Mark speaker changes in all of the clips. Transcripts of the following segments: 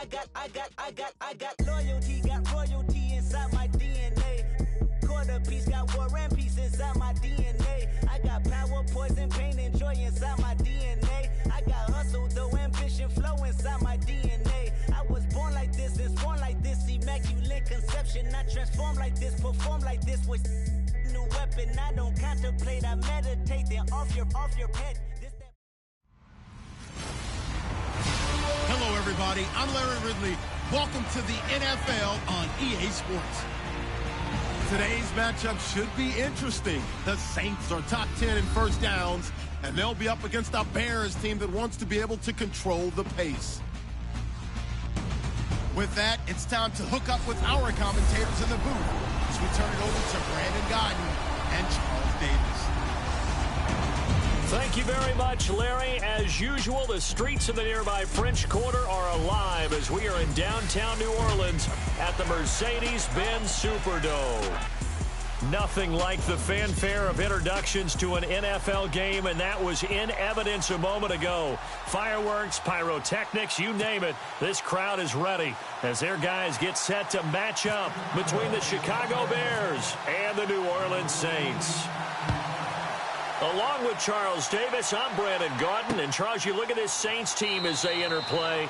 Speaker 1: I got loyalty, got royalty inside my DNA. Quarter piece, got war and peace inside my DNA. I got power, poison, pain, and joy inside my DNA. I got hustle, though, ambition, flow inside my DNA. I was born like this, and born like this, immaculate conception. I transform like this, perform like this with new weapon. I don't contemplate, I meditate, then off your head.
Speaker 2: Hello, everybody. I'm Larry Ridley. Welcome to the NFL on EA Sports. Today's matchup should be interesting. The Saints are top 10 in first downs, and they'll be up against a Bears team that wants to be able to control the pace. With that, it's time to hook up with our commentators in the booth as we turn it over to Brandon Godden and Charles Davis.
Speaker 3: Thank you very much, Larry. As usual, the streets of the nearby French Quarter are alive as we are in downtown New Orleans at the Mercedes-Benz Superdome. Nothing like the fanfare of introductions to an NFL game, and that was in evidence a moment ago. Fireworks, pyrotechnics, you name it. This crowd is ready as their guys get set to match up between the Chicago Bears and the New Orleans Saints. Along with Charles Davis, I'm Brandon Gaudin. And, Charles, you look at this Saints team as they enter play.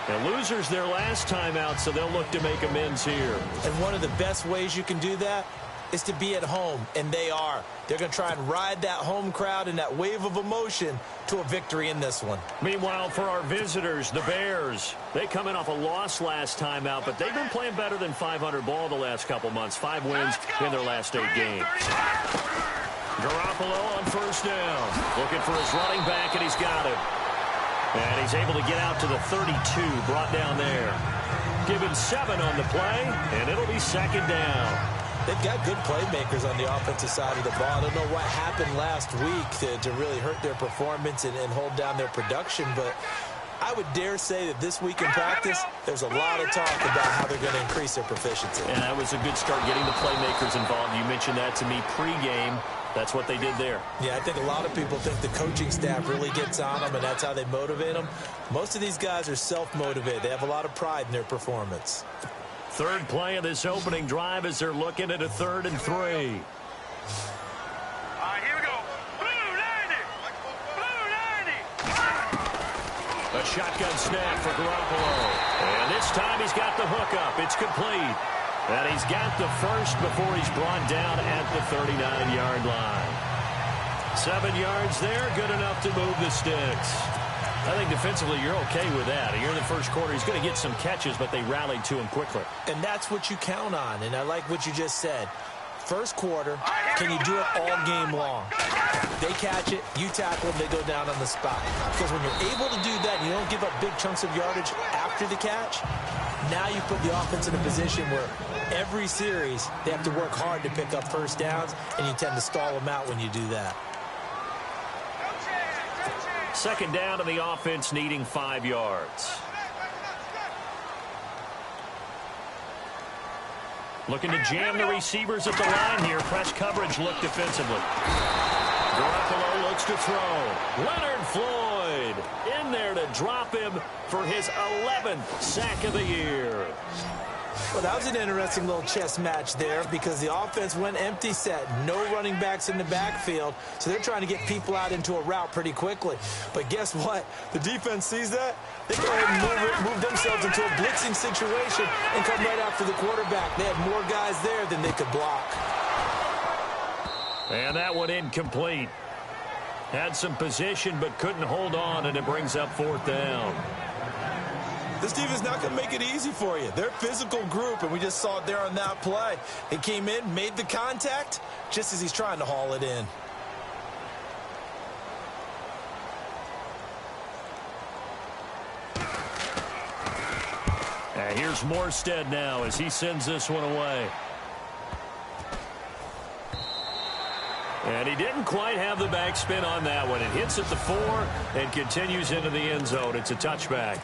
Speaker 3: The losers their last time out, so they'll look to make amends here.
Speaker 4: And one of the best ways you can do that is to be at home, and they are. They're going to try and ride that home crowd and that wave of emotion to a victory in this one.
Speaker 3: Meanwhile, for our visitors, the Bears, they come in off a loss last time out, but they've been playing better than 500 ball the last couple months. 5 wins in their last 8 games. Garoppolo on first down. Looking for his running back, and he's got him. And he's able to get out to the 32, brought down there. Give him 7 on the play, and it'll be second down.
Speaker 4: They've got good playmakers on the offensive side of the ball. I don't know what happened last week to really hurt their performance and hold down their production, but I would dare say that this week in practice, there's a lot of talk about how they're going to increase their proficiency.
Speaker 3: And that was a good start getting the playmakers involved. You mentioned that to me pregame. That's what they did there.
Speaker 4: Yeah, I think a lot of people think the coaching staff really gets on them, and that's how they motivate them. Most of these guys are self-motivated. They have a lot of pride in their performance.
Speaker 3: Third play of this opening drive as they're looking at a 3rd and 3.
Speaker 5: All right, here we go. Blue 90. Blue 90.
Speaker 3: A shotgun snap for Garoppolo. And this time he's got the hookup. It's complete. And he's got the first before he's brought down at the 39-yard line. 7 yards there, good enough to move the sticks. I think defensively you're okay with that. Here in the first quarter, he's going to get some catches, but they rallied to him quickly.
Speaker 4: And that's what you count on, and I like what you just said. First quarter, can you do it all game long? They catch it, you tackle them, they go down on the spot. Because when you're able to do that, you don't give up big chunks of yardage after the catch. Now you put the offense in a position where every series they have to work hard to pick up first downs, and you tend to stall them out when you do that.
Speaker 3: Second down, and the offense needing 5 yards. Looking to jam the receivers at the line here. Press coverage look defensively. Garoppolo looks to throw. Leonard Floyd in there to drop him for his 11th sack of the year.
Speaker 4: Well, that was an interesting little chess match there because the offense went empty set. No running backs in the backfield, so they're trying to get people out into a route pretty quickly. But guess what? The defense sees that. They go ahead and move themselves into a blitzing situation and come right after the quarterback. They had more guys there than they could block.
Speaker 3: And that one incomplete. Had some position but couldn't hold on, and it brings up 4th down.
Speaker 4: This defense is not going to make it easy for you. They're a physical group, and we just saw it there on that play. He came in, made the contact, just as he's trying to haul it in.
Speaker 3: And here's Morstead now as he sends this one away. And he didn't quite have the backspin on that one. It hits at the 4 and continues into the end zone. It's a touchback.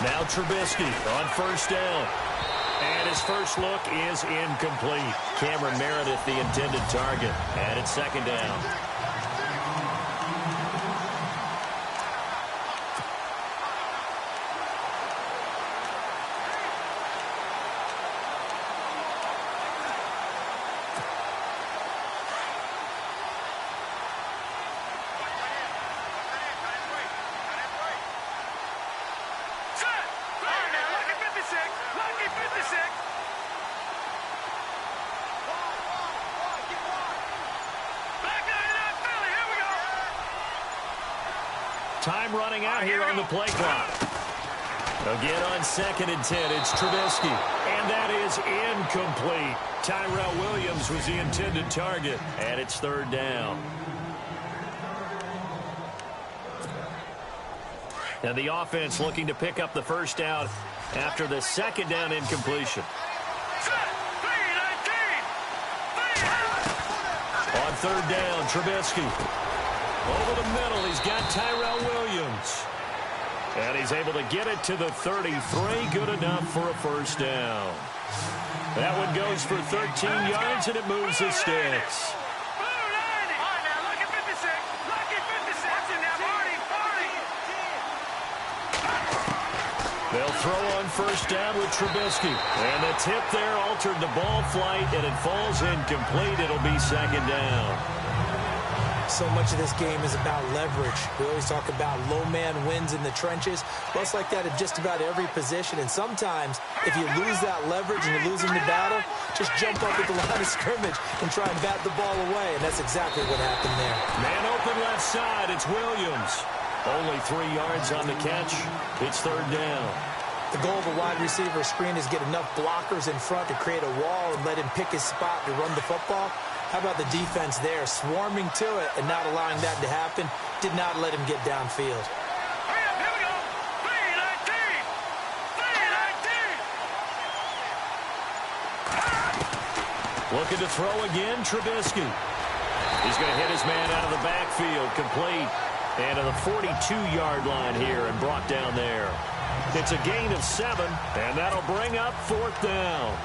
Speaker 3: Now Trubisky on first down. And his first look is incomplete. Cameron Meredith, the intended target. And it's second down. Time running out here on the play clock. Again on 2nd and 10, it's Trubisky. And that is incomplete. Tyrell Williams was the intended target. And it's 3rd down. And the offense looking to pick up the first down after the 2nd down incompletion. On 3rd down, Trubisky. Over the middle, he's got Tyrell Williams. And he's able to get it to the 33. Good enough for a first down. That one goes for 13 yards, and it moves the sticks. They'll throw on first down with Trubisky. And the tip there altered the ball flight, and it falls incomplete. It'll be 2nd down.
Speaker 4: So much of this game is about leverage. We always talk about low man wins in the trenches. Well, it's like that at just about every position. And sometimes, if you lose that leverage and you're losing the battle, just jump up at the line of scrimmage and try and bat the ball away. And that's exactly what happened there.
Speaker 3: Man open left side. It's Williams. Only 3 yards on the catch. It's 3rd down.
Speaker 4: The goal of a wide receiver screen is get enough blockers in front to create a wall and let him pick his spot to run the football. How about the defense there, swarming to it and not allowing that to happen? Did not let him get downfield.
Speaker 5: Here we go. 3-19.
Speaker 3: Looking to throw again, Trubisky. He's going to hit his man out of the backfield, complete. And to the 42-yard line here and brought down there. It's a gain of 7, and that'll bring up 4th down.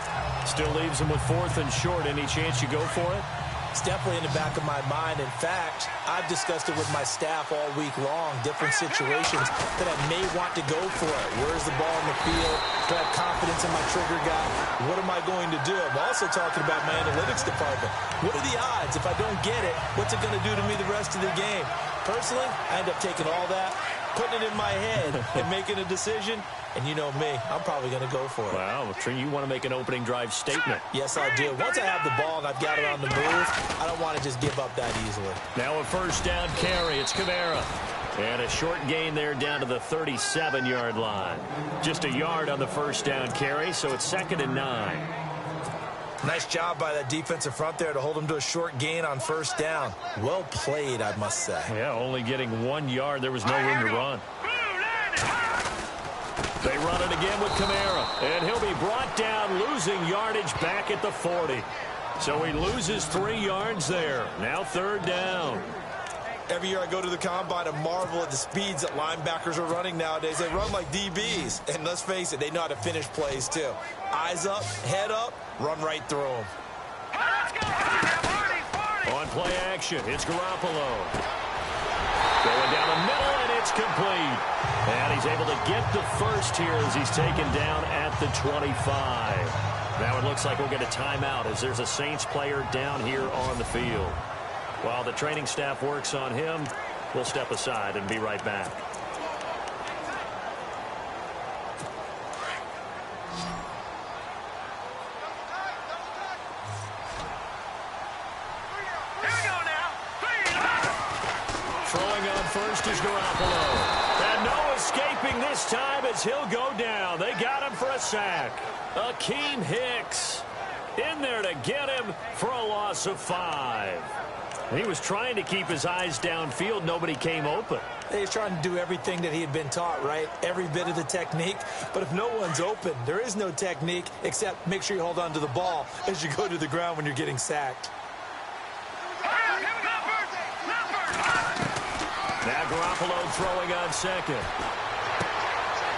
Speaker 3: Still leaves him with 4th and short. Any chance you go for it?
Speaker 4: It's definitely in the back of my mind. In fact, I've discussed it with my staff all week long, different situations that I may want to go for it. Where's the ball in the field? Do I have confidence in my trigger guy? What am I going to do? I'm also talking about my analytics department. What are the odds? If I don't get it, what's it going to do to me the rest of the game? Personally, I end up taking all that, putting it in my head, and making a decision. And you know me, I'm probably going to go for it.
Speaker 3: Wow, you want to make an opening drive statement.
Speaker 4: Yes, I do. Once I have the ball and I've got it on the move, I don't want to just give up that easily.
Speaker 3: Now a first down carry. It's Kamara. And a short gain there down to the 37-yard line. Just a yard on the first down carry, so it's 2nd and 9.
Speaker 4: Nice job by that defensive front there to hold him to a short gain on first down. Well played, I must say.
Speaker 3: Yeah, only getting 1 yard. There was no room to run. They run it again with Kamara, and he'll be brought down, losing yardage back at the 40. So he loses 3 yards there. Now 3rd down.
Speaker 4: Every year I go to the combine and marvel at the speeds that linebackers are running nowadays. They run like DBs, and let's face it, they know how to finish plays too. Eyes up, head up, run right through them.
Speaker 3: On play action, it's Garoppolo. Going down the middle, and it's complete. And he's able to get the first here as he's taken down at the 25. Now it looks like we'll get a timeout as there's a Saints player down here on the field. While the training staff works on him, we'll step aside and be right back. Throwing on first is Garoppolo. And no escaping this time as he'll go down. They got him for a sack. Akeem Hicks in there to get him for a loss of 5. He was trying to keep his eyes downfield. Nobody came open.
Speaker 4: He's trying to do everything that he had been taught, right? Every bit of the technique. But if no one's open, there is no technique except make sure you hold on to the ball as you go to the ground when you're getting sacked.
Speaker 3: Now Garoppolo throwing on second.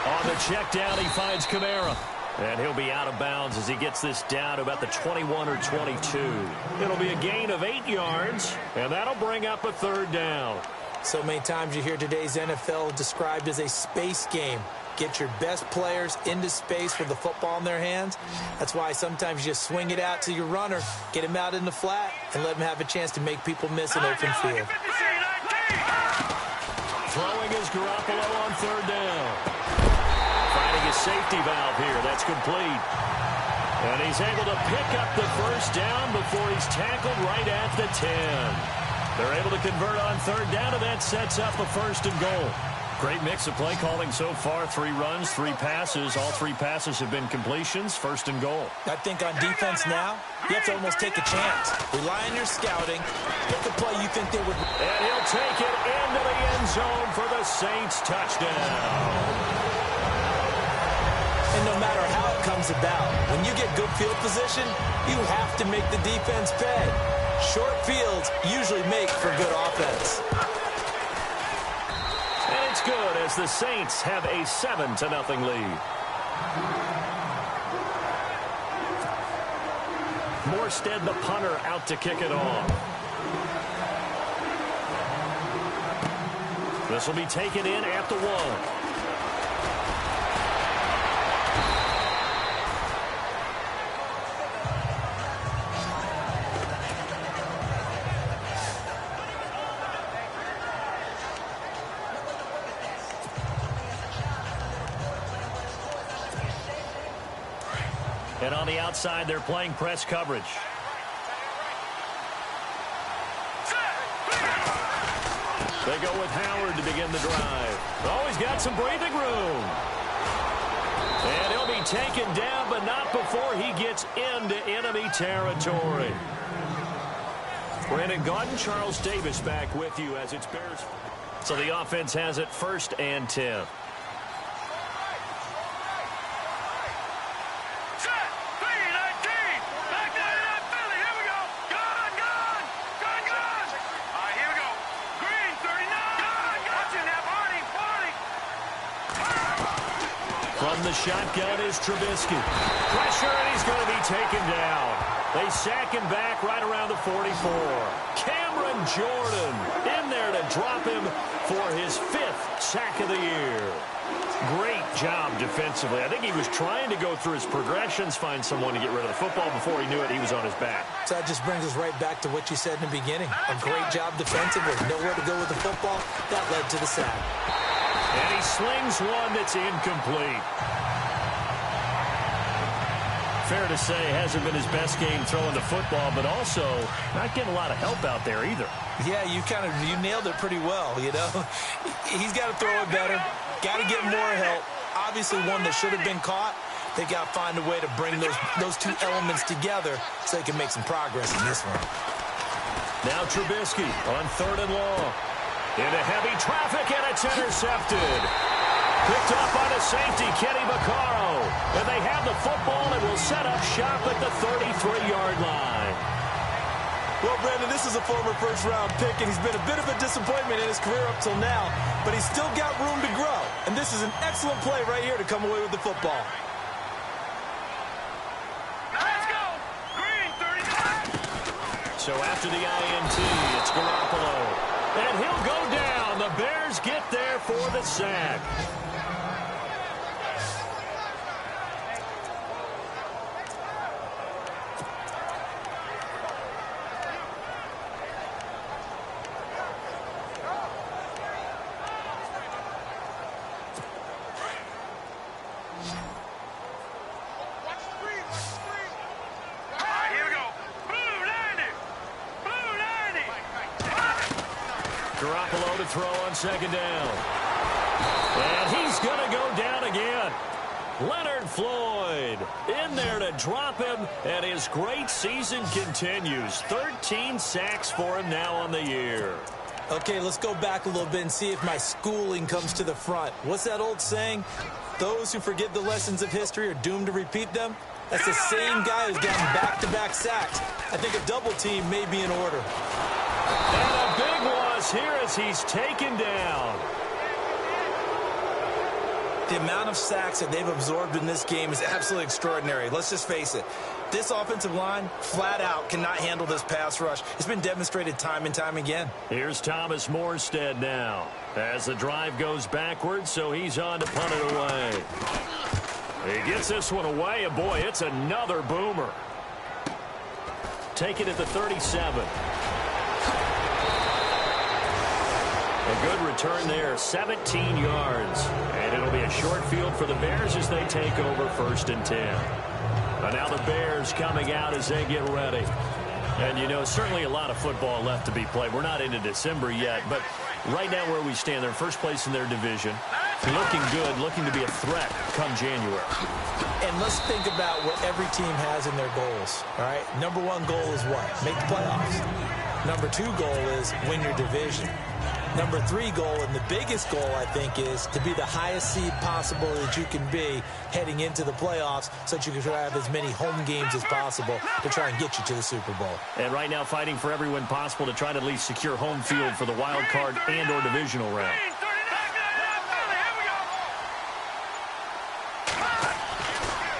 Speaker 3: On the check down, he finds Kamara. And he'll be out of bounds as he gets this down to about the 21 or 22. It'll be a gain of 8 yards, and that'll bring up a third down.
Speaker 4: So many times you hear today's NFL described as a space game. Get your best players into space with the football in their hands. That's why sometimes you just swing it out to your runner, get him out in the flat, and let him have a chance to make people miss an open field.
Speaker 3: Throwing is Garoppolo on third down. Finding a safety valve here. That's complete. And he's able to pick up the first down before he's tackled right at the 10. They're able to convert on third down, and that sets up a first and goal. Great mix of play calling so far. 3 runs, 3 passes. All 3 passes have been completions. First and goal.
Speaker 4: I think on defense now, you have to almost take a chance. Rely on your scouting. Pick a play you think they would.
Speaker 3: And he'll take it into the end zone for the Saints touchdown.
Speaker 4: And no matter how it comes about, when you get good field position, you have to make the defense pay. Short fields usually make for good offense.
Speaker 3: And it's good as the Saints have a 7-0 lead. Morstead, the punter, out to kick it off. This will be taken in at the 1. And on the outside, they're playing press coverage. They go with Howard to begin the drive. Oh, he's got some breathing room. And he'll be taken down, but not before he gets into enemy territory. Brandon Gaudin, Charles Davis back with you as it's Bears. So the offense has it 1st and 10. From the shotgun is Trubisky. Pressure, and he's going to be taken down. They sack him back right around the 44. Cameron Jordan in there to drop him for his 5th sack of the year. Great job defensively. I think he was trying to go through his progressions, find someone to get rid of the football. Before he knew it, he was on his back.
Speaker 4: So that just brings us right back to what you said in the beginning. A great job defensively. Nowhere to go with the football. That led to the sack.
Speaker 3: And he slings one that's incomplete. Fair to say, hasn't been his best game throwing the football, but also not getting a lot of help out there either.
Speaker 4: Yeah, you nailed it pretty well, you know. He's got to throw it better. Got to get more help. Obviously one that should have been caught. They got to find a way to bring those 2 elements together so they can make some progress in this one.
Speaker 3: Now Trubisky on 3rd and long. Into heavy traffic, and it's intercepted. Picked up by the safety, Kenny Vaccaro. And they have the football and will set up shop at the 33-yard line.
Speaker 4: Well, Brandon, this is a former first-round pick, and he's been a bit of a disappointment in his career up till now, but he's still got room to grow. And this is an excellent play right here to come away with the football.
Speaker 5: Let's go! Green, 39!
Speaker 3: So after the INT, it's Garoppolo. And he'll go down. The Bears get there for the sack. Garoppolo to throw on 2nd down. And he's going to go down again. Leonard Floyd in there to drop him, and his great season continues. 13 sacks for him now on the year.
Speaker 4: Okay, let's go back a little bit and see if my schooling comes to the front. What's that old saying? Those who forget the lessons of history are doomed to repeat them. That's the same guy who's gotten back-to-back sacks. I think a double team may be in order.
Speaker 3: And a big loss here as he's taken down.
Speaker 4: The amount of sacks that they've absorbed in this game is absolutely extraordinary. Let's just face it. This offensive line, flat out, cannot handle this pass rush. It's been demonstrated time and time again.
Speaker 3: Here's Thomas Morstead now as the drive goes backwards, so he's on to punt it away. He gets this one away, and boy, it's another boomer. Take it at the 37. A good return there, 17 yards. And it'll be a short field for the Bears as they take over 1st and 10. And now the Bears coming out as they get ready. And, you know, certainly a lot of football left to be played. We're not into December yet, but right now where we stand, they're first place in their division. Looking good, looking to be a threat come January.
Speaker 4: And let's think about what every team has in their goals, all right? Number 1 goal is what? Make the playoffs. Number 2 goal is win your division. Number 3 goal, and the biggest goal, I think, is to be the highest seed possible that you can be heading into the playoffs so that you can try to have as many home games as possible to try and get you to the Super Bowl. And right now fighting for every win possible to try to at least secure home field for the wild card and or divisional round.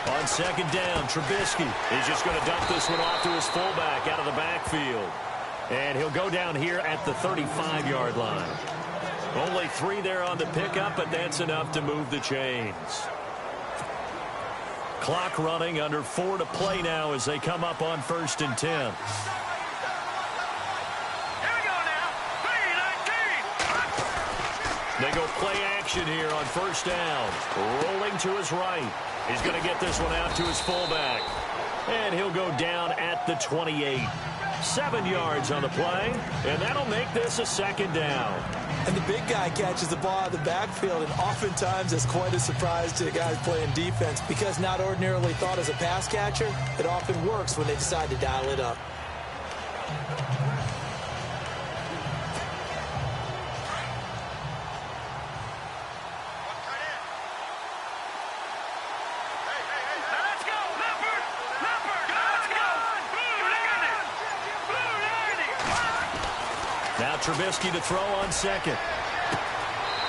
Speaker 4: On 2nd down, Trubisky is just going to dump this one off to his fullback out of the backfield. And he'll go down here at the 35-yard line. Only 3 there on the pickup, but that's enough to move the chains. Clock running, under 4 to play now as they come up on 1st and 10.
Speaker 5: Here we go now. 3-19.
Speaker 3: They go play action here on 1st down. Rolling to his right. He's going to get this one out to his fullback. And he'll go down at the 28. 7 yards on the play, and that'll make this a 2nd down.
Speaker 4: And the big guy catches the ball out of the backfield, and oftentimes it's quite a surprise to the guys playing defense because not ordinarily thought as a pass catcher, it often works when they decide to dial it up.
Speaker 3: Trubisky to throw on 2nd.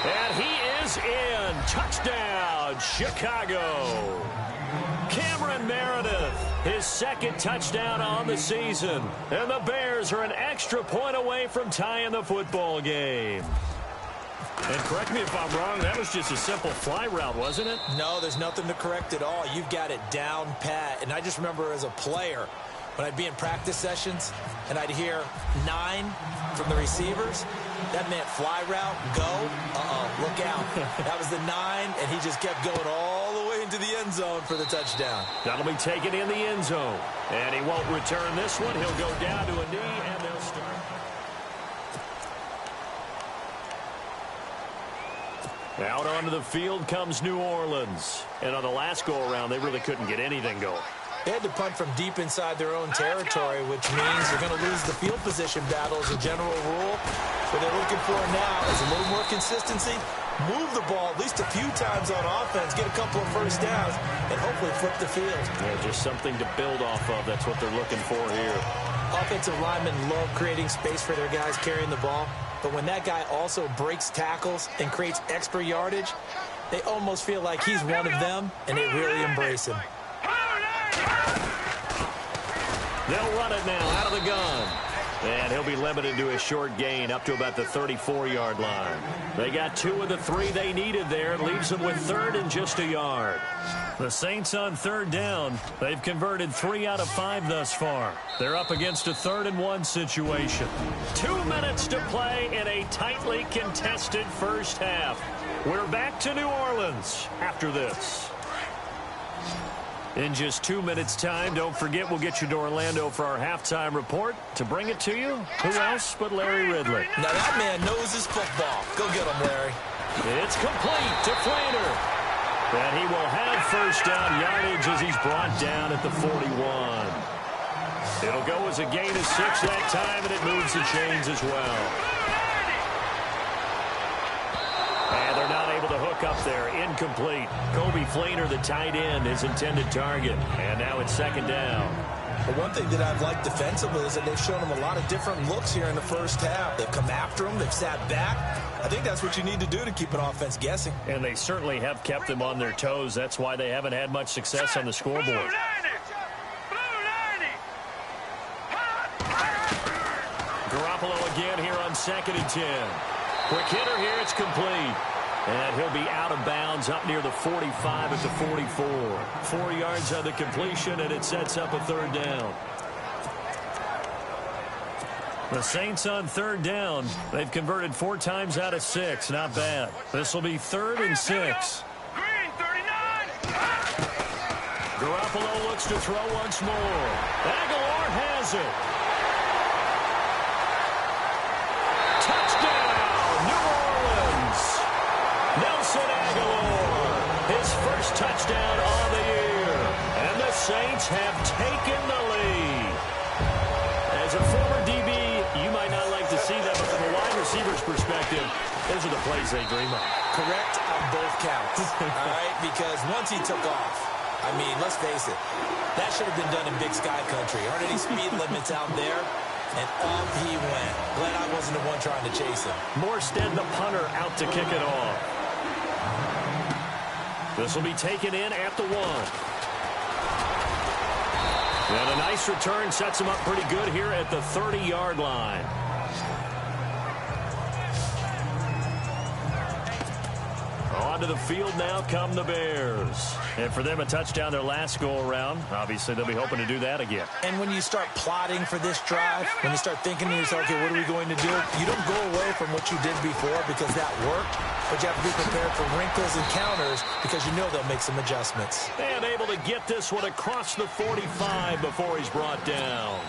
Speaker 3: And he is in. Touchdown, Chicago. Cameron Meredith, his 2nd touchdown on the season. And the Bears are an extra point away from tying the football game. And correct me if I'm wrong, that was just a simple fly route, wasn't it?
Speaker 4: No, there's nothing to correct at all. You've got it down pat. And I just remember as a player, when I'd be in practice sessions and I'd hear 9 from the receivers, that meant fly route, go, look out. That was the 9, and he just kept going all the way into the end zone for the touchdown.
Speaker 3: That'll be taken in the end zone. And he won't return this one. He'll go down to a knee, and they'll start. Out onto the field comes New Orleans. And on the last go-around, they really couldn't get anything going.
Speaker 4: They had to punt from deep inside their own territory, which means they're going to lose the field position battle as a general rule. What they're looking for now is a little more consistency, move the ball at least a few times on offense, get a couple of first downs, and hopefully flip the field.
Speaker 3: Yeah, just something to build off of. That's what they're looking for here.
Speaker 4: Offensive linemen love creating space for their guys carrying the ball, but when that guy also breaks tackles and creates extra yardage, they almost feel like he's one of them, and they really embrace him.
Speaker 3: They'll run it now out of the gun. And he'll be limited to a short gain up to about the 34-yard line. They got 2 of the 3 they needed there. It leaves them with 3rd and just a yard. The Saints on 3rd down. They've converted 3 out of 5 thus far. They're up against a 3rd and 1 situation. 2 minutes to play in a tightly contested first half. We're back to New Orleans after this. In just 2 minutes' time, don't forget we'll get you to Orlando for our halftime report. To bring it to you, who else but Larry Ridley?
Speaker 4: Now that man knows his football. Go get him, Larry.
Speaker 3: It's complete to Flainer. And he will have first down yardage as he's brought down at the 41. It'll go as a gain of 6 that time, and it moves the chains as well. And they're not able to hook up there. Incomplete. Kobe Flainer, the tight end, his intended target. And now it's 2nd down.
Speaker 4: But one thing that I've liked defensively is that they've shown him a lot of different looks here in the first half. They've come after him. They've sat back. I think that's what you need to do to keep an offense guessing.
Speaker 3: And they certainly have kept them on their toes. That's why they haven't had much success on the scoreboard. Garoppolo again here on 2nd and 10. Quick hitter here. It's complete. And he'll be out of bounds up near the 45 at the 44. 4 yards on the completion, and it sets up a 3rd down. The Saints on 3rd down. They've converted 4 times out of 6. Not bad. This will be 3rd and 6. Garoppolo looks to throw once more. Aguilar has it. Touchdown, New Orleans. Nelson Aguilar, his first touchdown on the year. And the Saints have taken the lead. As a former DB, you might not like to see that, but from a wide receiver's perspective, those are the plays they dream of.
Speaker 4: Correct on both counts. All right, because once he took off, I mean, let's face it, that should have been done in Big Sky Country. Aren't any speed limits out there? And off he went. Glad I wasn't the one trying to chase him.
Speaker 3: Morstead, the punter, out to kick it off. This will be taken in at the 1. And a nice return sets him up pretty good here at the 30-yard line. Onto the field now come the Bears. And for them, a touchdown their last go-around. Obviously, they'll be hoping to do that again.
Speaker 4: And when you start plotting for this drive, when you start thinking to yourself, okay, what are we going to do? You don't go away from what you did before because that worked, but you have to be prepared for wrinkles and counters because you know they'll make some adjustments.
Speaker 3: And able to get this one across the 45 before he's brought down.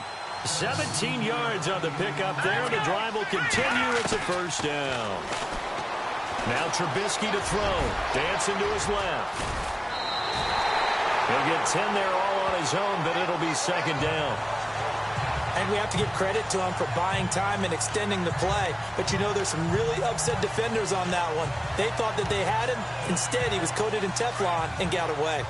Speaker 3: 17 yards on the pickup there. The drive will continue. It's a 1st down. Now Trubisky to throw. Dancing to his left. He'll get 10 there all on his own, but it'll be 2nd down.
Speaker 4: And we have to give credit to him for buying time and extending the play. But you know there's some really upset defenders on that one. They thought that they had him. Instead, he was coated in Teflon and got away.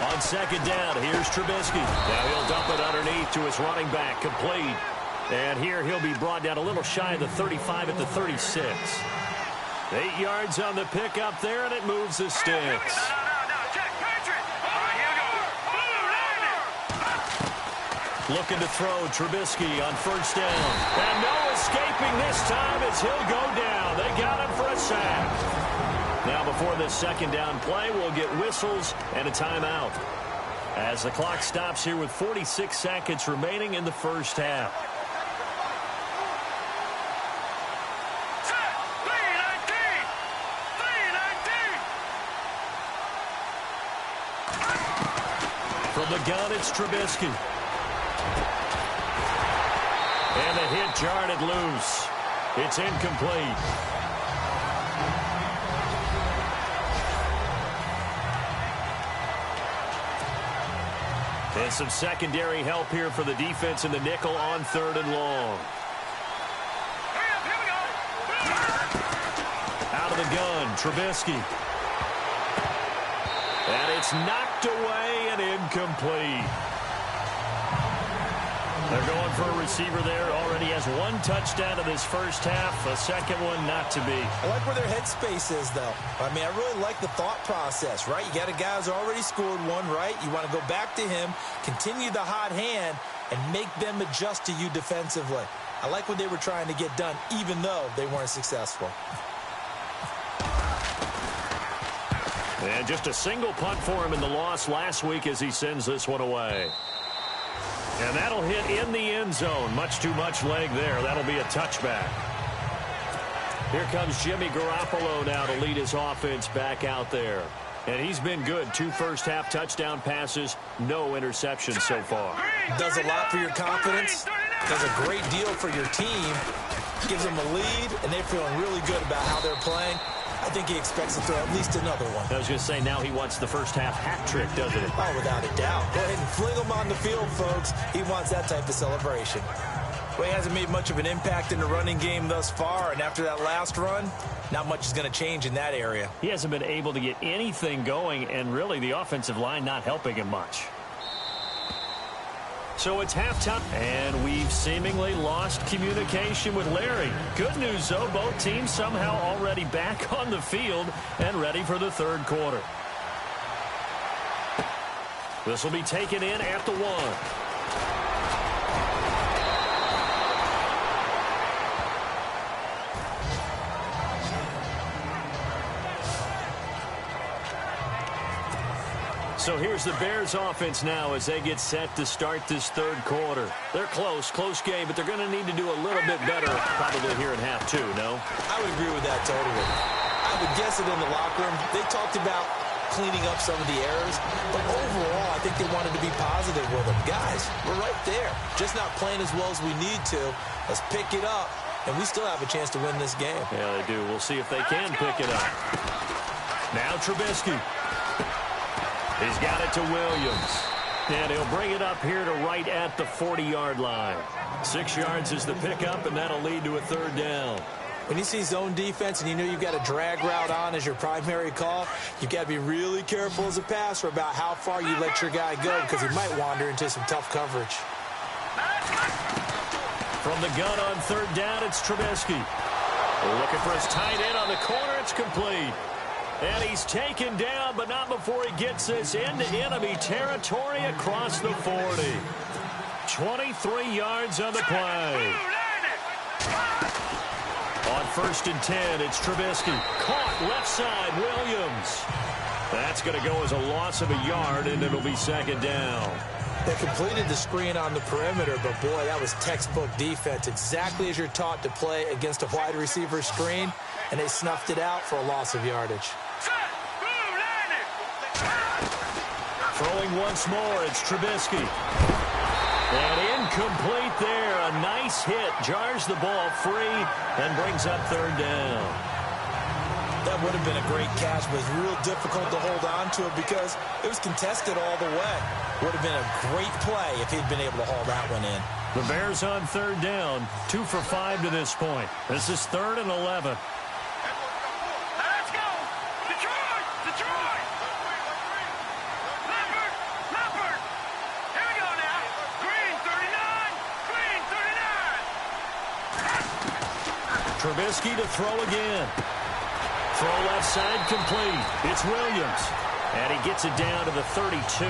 Speaker 3: On 2nd down, here's Trubisky. Now he'll dump it underneath to his running back, complete. And here he'll be brought down a little shy of the 35 at the 36. 8 yards on the pickup there, and it moves the sticks. Looking to throw, Trubisky on 1st down. And no escaping this time as he'll go down. They got him for a sack. Now before this 2nd down play, we'll get whistles and a timeout. As the clock stops here with 46 seconds remaining in the 1st half. From the gun, it's Trubisky. And the hit jarred it loose. It's incomplete. And some secondary help here for the defense in the nickel on 3rd and long. Out of the gun, Trubisky. And it's knocked away and incomplete. They're going for a receiver there. Already has 1 touchdown in this 1st half. A 2nd one not to be.
Speaker 4: I like where their headspace is, though. I mean, I really like the thought process, right? You got a guy who's already scored 1, right? You want to go back to him, continue the hot hand, and make them adjust to you defensively. I like what they were trying to get done, even though they weren't successful.
Speaker 3: And just a single punt for him in the loss last week as he sends this one away. And that'll hit in the end zone. Much too much leg there. That'll be a touchback. Here comes Jimmy Garoppolo now to lead his offense back out there. And he's been good. 2 first-half touchdown passes, no interceptions so far.
Speaker 4: Does a lot for your confidence. Does a great deal for your team. Gives them a lead, and they're feeling really good about how they're playing. I think he expects to throw at least another one.
Speaker 3: I was going to say, now he wants the first half hat trick, doesn't he?
Speaker 4: Oh, without a doubt. Go ahead and fling him on the field, folks. He wants that type of celebration. Well, he hasn't made much of an impact in the running game thus far, and after that last run, not much is going to change in that area.
Speaker 3: He hasn't been able to get anything going, and really the offensive line not helping him much. So it's halftime, and we've seemingly lost communication with Larry. Good news, though, both teams somehow already back on the field and ready for the third quarter. This will be taken in at the 1. So here's the Bears offense now as they get set to start this third quarter. They're close game, but they're going to need to do a little bit better probably here in half 2, no?
Speaker 4: I would agree with that totally. I would guess it in the locker room. They talked about cleaning up some of the errors, but overall I think they wanted to be positive with them. Guys, we're right there. Just not playing as well as we need to. Let's pick it up, and we still have a chance to win this game.
Speaker 3: Yeah, they do. We'll see if they can pick it up. Now Trubisky. He's got it to Williams. And he'll bring it up here to right at the 40-yard line. 6 yards is the pickup, and that'll lead to a third down.
Speaker 4: When you see zone defense and you know you've got a drag route on as your primary call, you've got to be really careful as a passer about how far you let your guy go because he might wander into some tough coverage.
Speaker 3: From the gun on third down, it's Trubisky. Looking for his tight end on the corner. It's complete. And he's taken down, but not before he gets this into enemy territory across the 40. 23 yards on the play. On 1st and 10, it's Trubisky. Caught left side, Williams. That's going to go as a loss of a yard, and it'll be second down.
Speaker 4: They completed the screen on the perimeter, but boy, that was textbook defense. Exactly as you're taught to play against a wide receiver screen, and they snuffed it out for a loss of yardage.
Speaker 3: Throwing once more, it's Trubisky. And incomplete there. A nice hit. Jars the ball free and brings up third down.
Speaker 4: That would have been a great catch, but it's real difficult to hold on to it because it was contested all the way. Would have been a great play if he'd been able to haul that one in.
Speaker 3: The Bears on third down. 2 for 5 to this point. This is 3rd and 11. Trubisky to throw again. Throw left side complete. It's Williams. And he gets it down to the 32.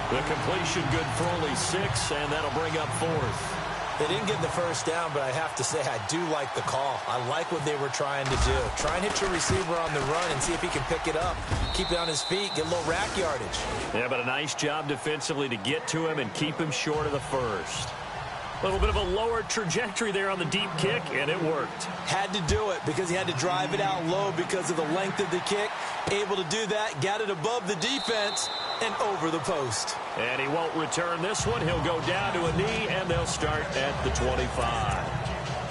Speaker 3: The completion good for only 6, and that'll bring up 4th.
Speaker 4: They didn't get the first down, but I have to say I do like the call. I like what they were trying to do. Try and hit your receiver on the run and see if he can pick it up. Keep it on his feet, get a little rack yardage.
Speaker 3: Yeah, but a nice job defensively to get to him and keep him short of the first. A little bit of a lower trajectory there on the deep kick, and it worked.
Speaker 4: Had to do it because he had to drive it out low because of the length of the kick. Able to do that, got it above the defense and over the post.
Speaker 3: And he won't return this one. He'll go down to a knee, and they'll start at the 25.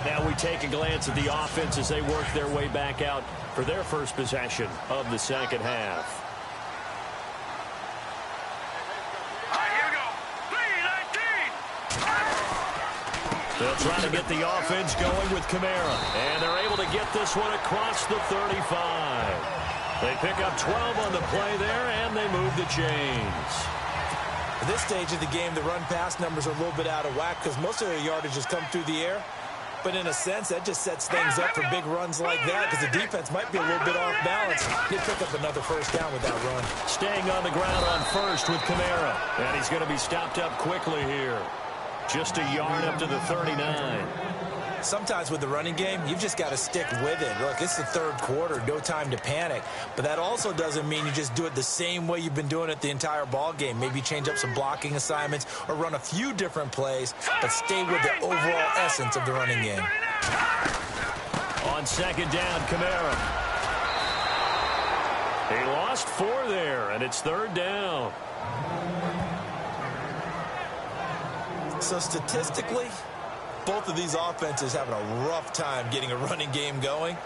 Speaker 3: Now we take a glance at the offense as they work their way back out for their first possession of the second half. They'll try to get the offense going with Kamara. And they're able to get this one across the 35. They pick up 12 on the play there, and they move the chains.
Speaker 4: At this stage of the game, the run-pass numbers are a little bit out of whack because most of their yardage has come through the air. But in a sense, that just sets things up for big runs like that because the defense might be a little bit off balance. They pick up another first down with that run.
Speaker 3: Staying on the ground on first with Kamara. And he's going to be stopped up quickly here. Just a yard up to the 39.
Speaker 4: Sometimes with the running game, you've just got to stick with it. Look, it's the third quarter, no time to panic. But that also doesn't mean you just do it the same way you've been doing it the entire ball game. Maybe change up some blocking assignments or run a few different plays, but stay with the overall essence of the running game.
Speaker 3: On second down, Kamara. He lost 4 there, and it's third down.
Speaker 4: So statistically, both of these offenses having a rough time getting a running game going.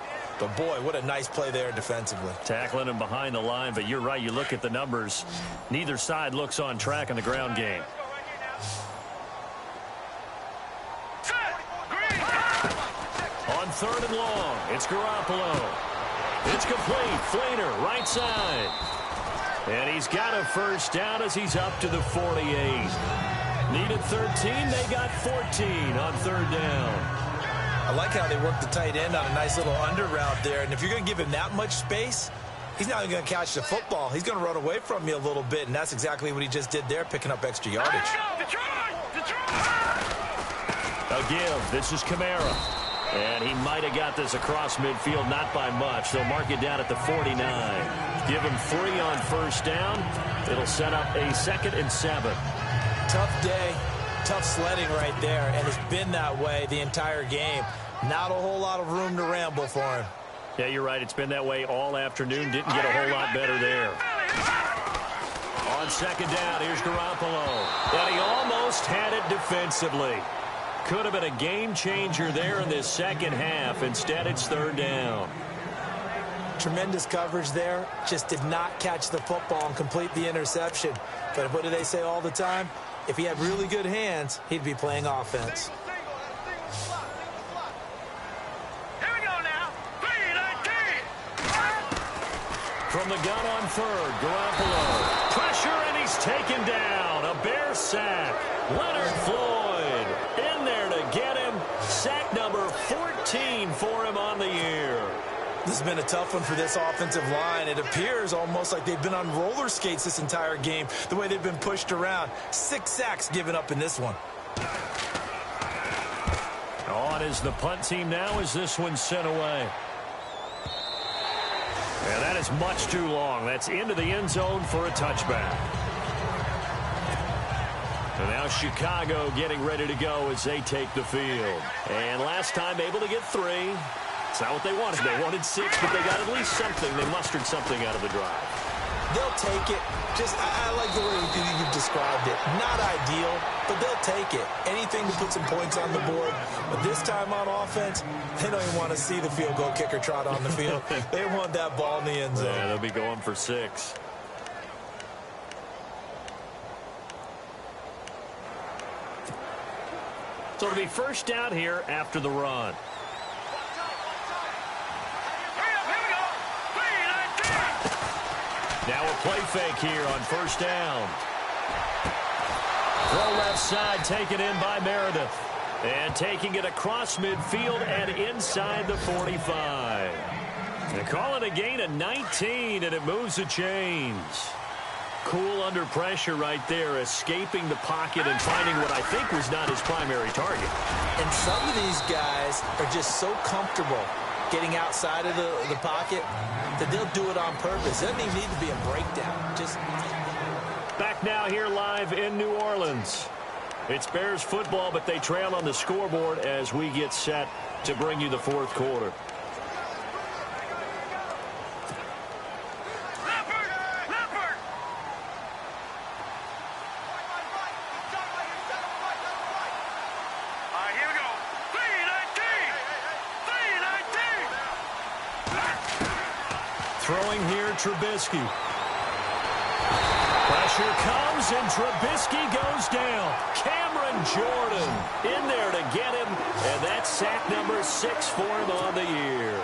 Speaker 4: But, boy, what a nice play there defensively.
Speaker 3: Tackling him behind the line, but you're right. You look at the numbers. Neither side looks on track in the ground game. On 3rd and long, it's Garoppolo. It's complete. Flainer, right side. And he's got a first down as he's up to the 48. Needed 13. They got 14 on 3rd down.
Speaker 4: I like how they work the tight end on a nice little under route there. And if you're going to give him that much space, he's not even going to catch the football. He's going to run away from you a little bit, and that's exactly what he just did there, picking up extra yardage.
Speaker 3: A give. This is Kamara. And he might have got this across midfield, not by much. They'll mark it down at the 49. Give him 3 on first down. It'll set up a 2nd and 7.
Speaker 4: Tough day. Tough sledding right there, and it's been that way the entire game. Not a whole lot of room to ramble for him.
Speaker 3: Yeah, you're right. It's been that way all afternoon. Didn't get a whole lot better there. On 2nd down, here's Garoppolo. And he almost had it defensively. Could have been a game changer there in this second half. Instead, it's 3rd down.
Speaker 4: Tremendous coverage there. Just did not catch the football and complete the interception. But what do they say all the time? If he had really good hands, he'd be playing offense.
Speaker 5: Here we go now. 3-19.
Speaker 3: From the gun on 3rd, Garoppolo. Pressure, and he's taken down. A Bear sack. Leonard Floyd in there to get him. Sack number 14 for him on the year.
Speaker 4: This has been a tough one for this offensive line. It appears almost like they've been on roller skates this entire game, the way they've been pushed around. 6 sacks given up in this one.
Speaker 3: On is the punt team now as this one's sent away. And that is much too long. That's into the end zone for a touchback. And now Chicago getting ready to go as they take the field. And last time able to get 3. It's not what they wanted. They wanted 6, but they got at least something. They mustered something out of the drive.
Speaker 4: They'll take it. I like the way you've described it. Not ideal, but they'll take it. Anything to put some points on the board. But this time on offense, they don't even want to see the field goal kicker trot on the field. They want that ball in the end zone.
Speaker 3: Yeah, they'll be going for 6. So it'll be first down here after the run. Now a play fake here on first down. Throw left side taken in by Meredith. And taking it across midfield and inside the 45. They call it a gain of 19, and it moves the chains. Cool under pressure right there, escaping the pocket and finding what I think was not his primary target.
Speaker 4: And some of these guys are just so comfortable getting outside of the pocket that they'll do it on purpose. It doesn't even need to be a breakdown. Just
Speaker 3: back now here live in New Orleans. It's Bears football, but they trail on the scoreboard as we get set to bring you the 4th quarter. Throwing here, Trubisky. Pressure comes, and Trubisky goes down. Cameron Jordan in there to get him, and that's sack number 6 for him on the year.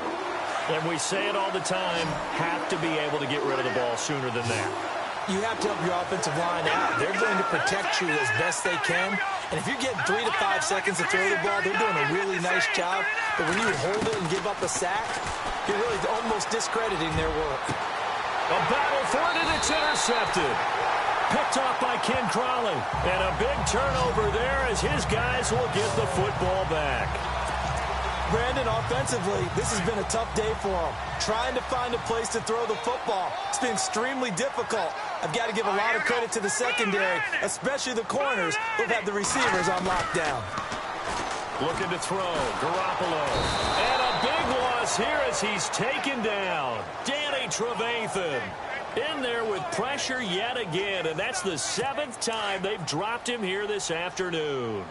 Speaker 3: And we say it all the time, have to be able to get rid of the ball sooner than that.
Speaker 4: You have to help your offensive line out. They're going to protect you as best they can. And if you're getting 3 to 5 seconds to throw the ball, they're doing a really nice job. But when you hold it and give up a sack, you're really almost discrediting their work.
Speaker 3: A battle for it, and it's intercepted. Picked off by Ken Crawley. And a big turnover there as his guys will get the football back.
Speaker 4: Brandon, offensively, this has been a tough day for them. Trying to find a place to throw the football. It's been extremely difficult. I've got to give a lot of credit to the secondary, especially the corners who've had the receivers on lockdown.
Speaker 3: Looking to throw, Garoppolo. And a big loss here as he's taken down. Danny Trevathan in there with pressure yet again, and that's the 7th time they've dropped him here this afternoon.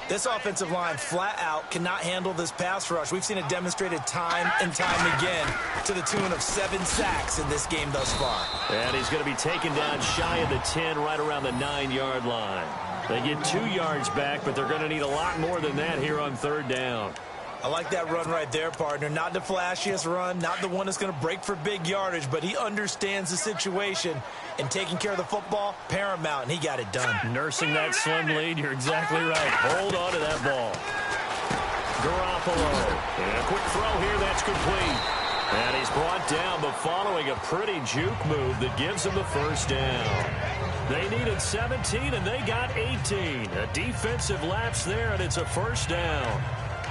Speaker 4: This offensive line flat out cannot handle this pass rush. We've seen it demonstrated time and time again to the tune of 7 sacks in this game thus far.
Speaker 3: And he's going to be taken down shy of the 10, right around the 9-yard line. They get 2 yards back, but they're going to need a lot more than that here on 3rd down.
Speaker 4: I like that run right there, partner. Not the flashiest run, not the one that's going to break for big yardage, but he understands the situation, and taking care of the football, paramount, and he got it done.
Speaker 3: Nursing that slim lead, you're exactly right. Hold on to that ball. Garoppolo. And a quick throw here, that's complete. And he's brought down, but following a pretty juke move that gives him the 1st down. They needed 17, and they got 18. A defensive lapse there, and it's a 1st down.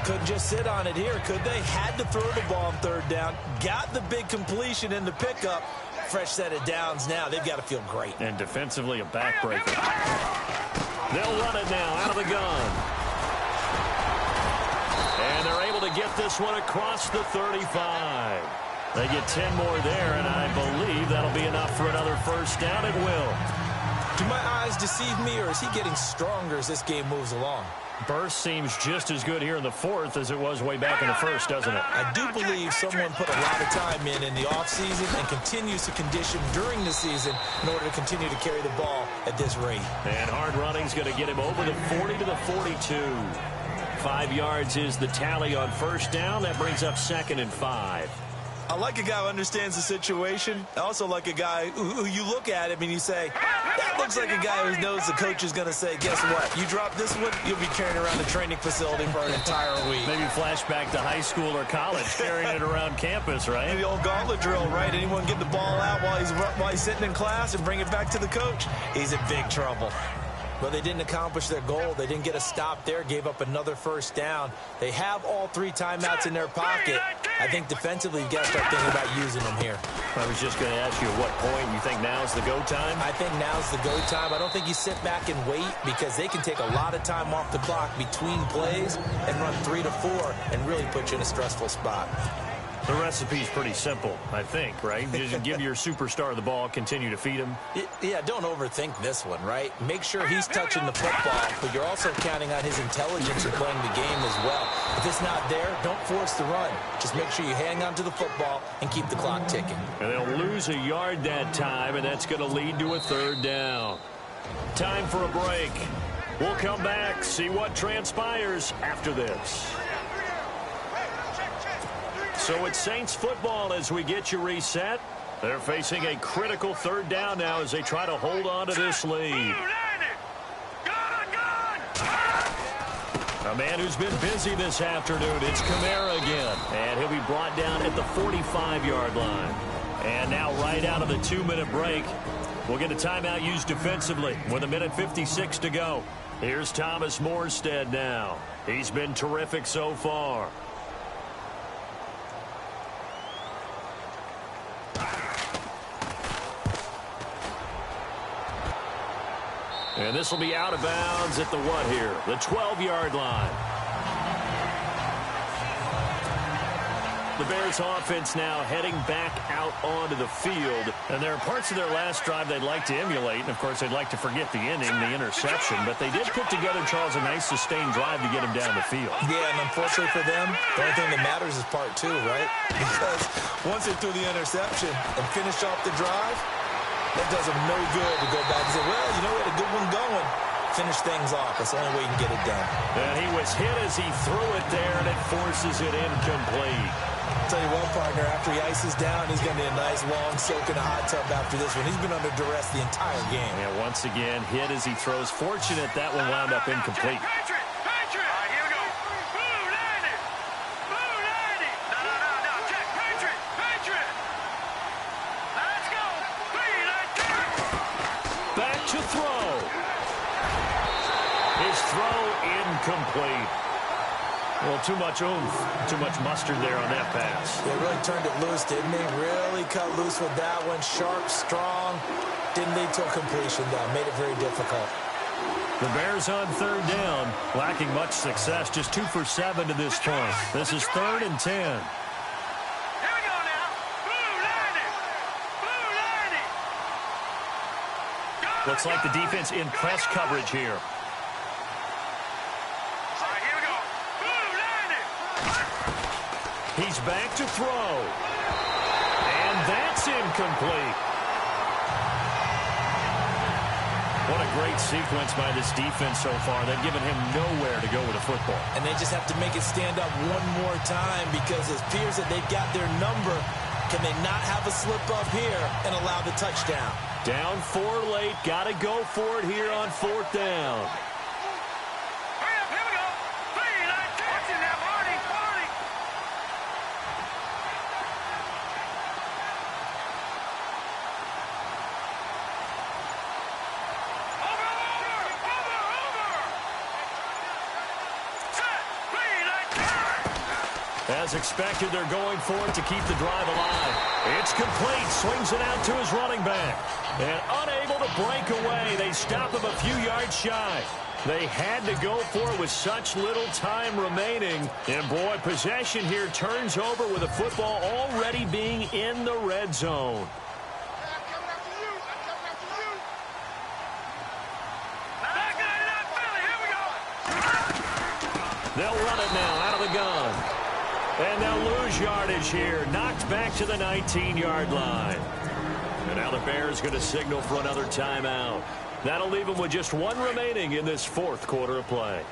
Speaker 4: Couldn't just sit on it here, could they? Had to throw the ball on 3rd down. Got the big completion in the pickup. Fresh set of downs now. They've got to feel great.
Speaker 3: And defensively, a backbreaker. They'll run it now out of the gun. And they're able to get this one across the 35. They get 10 more there, and I believe that'll be enough for another 1st down. It will.
Speaker 4: Do my eyes deceive me, or is he getting stronger as this game moves along?
Speaker 3: Burst seems just as good here in the 4th as it was way back in the 1st, doesn't it?
Speaker 4: I do believe someone put a lot of time in the offseason and continues to condition during the season in order to continue to carry the ball at this rate.
Speaker 3: And hard running's going to get him over the 40 to the 42. 5 yards is the tally on 1st down. That brings up 2nd and 5.
Speaker 4: I like a guy who understands the situation. I also like a guy who you look at him and you say, that looks like a guy who knows the coach is going to say, guess what? You drop this one, you'll be carrying around the training facility for an entire week.
Speaker 3: Maybe flashback to high school or college, carrying it around campus, right?
Speaker 4: The old gauntlet drill, right? Anyone get the ball out while he's sitting in class and bring it back to the coach? He's in big trouble. But they didn't accomplish their goal. They didn't get a stop there, gave up another 1st down. They have all 3 timeouts in their pocket. I think defensively, you've got to start thinking about using them here.
Speaker 3: I was just going to ask you at what point you think now's the go time?
Speaker 4: I think now's the go time. I don't think you sit back and wait because they can take a lot of time off the clock between plays and run 3 to 4 and really put you in a stressful spot.
Speaker 3: The recipe's pretty simple, I think, right? Just give your superstar the ball, continue to feed him.
Speaker 4: Yeah, don't overthink this one, right? Make sure he's touching the football, but you're also counting on his intelligence in playing the game as well. If it's not there, don't force the run. Just make sure you hang on to the football and keep the clock ticking.
Speaker 3: And they'll lose a yard that time, and that's going to lead to a 3rd down. Time for a break. We'll come back, see what transpires after this. So it's Saints football as we get you reset. They're facing a critical 3rd down now as they try to hold on to this lead. A man who's been busy this afternoon, it's Kamara again. And he'll be brought down at the 45-yard line. And now right out of the 2-minute break, we'll get a timeout used defensively with 1:56 to go. Here's Thomas Morstead now. He's been terrific so far. And this will be out of bounds at the what here? The 12-yard line. The Bears offense now heading back out onto the field. And there are parts of their last drive they'd like to emulate. And, of course, they'd like to forget the inning, the interception. But they did put together, Charles, a nice sustained drive to get him down the field.
Speaker 4: Yeah, and unfortunately for them, the only thing that matters is part 2, right? Because once they threw the interception and finished off the drive, that does them no good to go back and say, well, you know, we had a good one going. Finish things off. That's the only way you can get it done.
Speaker 3: And he was hit as he threw it there, and it forces it incomplete.
Speaker 4: I'll tell you what, partner, after he ices down, he's going to be a nice, long soak in a hot tub after this one. He's been under duress the entire game.
Speaker 3: Yeah, once again, hit as he throws. Fortunate that one wound up incomplete. To throw. His throw incomplete. Well, too much oomph, too much mustard there on that pass.
Speaker 4: They really turned it loose, didn't they? Really cut loose with that one. Sharp, strong. Didn't lead to a completion, though. Made it very difficult.
Speaker 3: The Bears on 3rd down, lacking much success. Just 2 for 7 to this point. This is 3rd and 10. Looks like the defense in press coverage here. He's back to throw. And that's incomplete. What a great sequence by this defense so far. They've given him nowhere to go with the football.
Speaker 4: And they just have to make it stand up one more time because it appears that they've got their number. Can they not have a slip up here and allow the touchdown?
Speaker 3: Down 4 late. Got to go for it here on 4th down.
Speaker 5: Hurry up, here we go. 3-19. Watch it now, Marty.
Speaker 3: As expected, they're going for it to keep the drive alive. It's complete. Swings it out to his running back. And unable to break away. They stop him a few yards shy. They had to go for it with such little time remaining. And, boy, possession here turns over with the football already being in the red zone. They'll run it now out of the gun. And they'll lose yardage here. Knocked back to the 19-yard line. And now the Bears going to signal for another timeout. That'll leave them with just 1 remaining in this 4th quarter of play.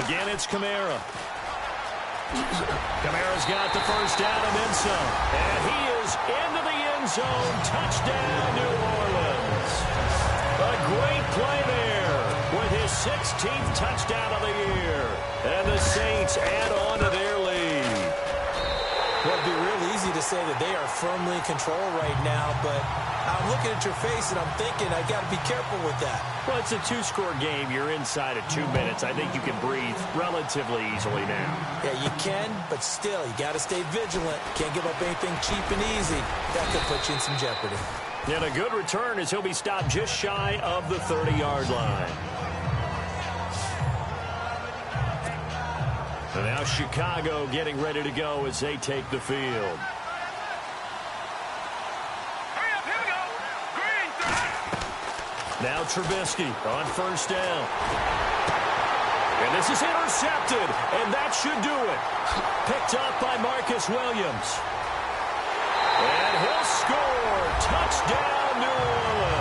Speaker 3: Again, it's Kamara. Kamara's got the first down and then some. And he is into the end zone. Touchdown, New Orleans. A great play there with his 16th touchdown of the year. And the Saints add on to their lead.
Speaker 4: Well, it'd be real easy to say that they are firmly in control right now, but I'm looking at your face and I'm thinking I got to be careful with that.
Speaker 3: Well, it's a 2-score game. You're inside of 2 minutes. I think you can breathe relatively easily now.
Speaker 4: Yeah, you can, but still, you got to stay vigilant. Can't give up anything cheap and easy. That could put you in some jeopardy.
Speaker 3: And a good return as he'll be stopped just shy of the 30-yard line. And now Chicago getting ready to go as they take the field. Now Trubisky on first down. And this is intercepted, and that should do it. Picked up by Marcus Williams. And he'll score. Touchdown, New Orleans.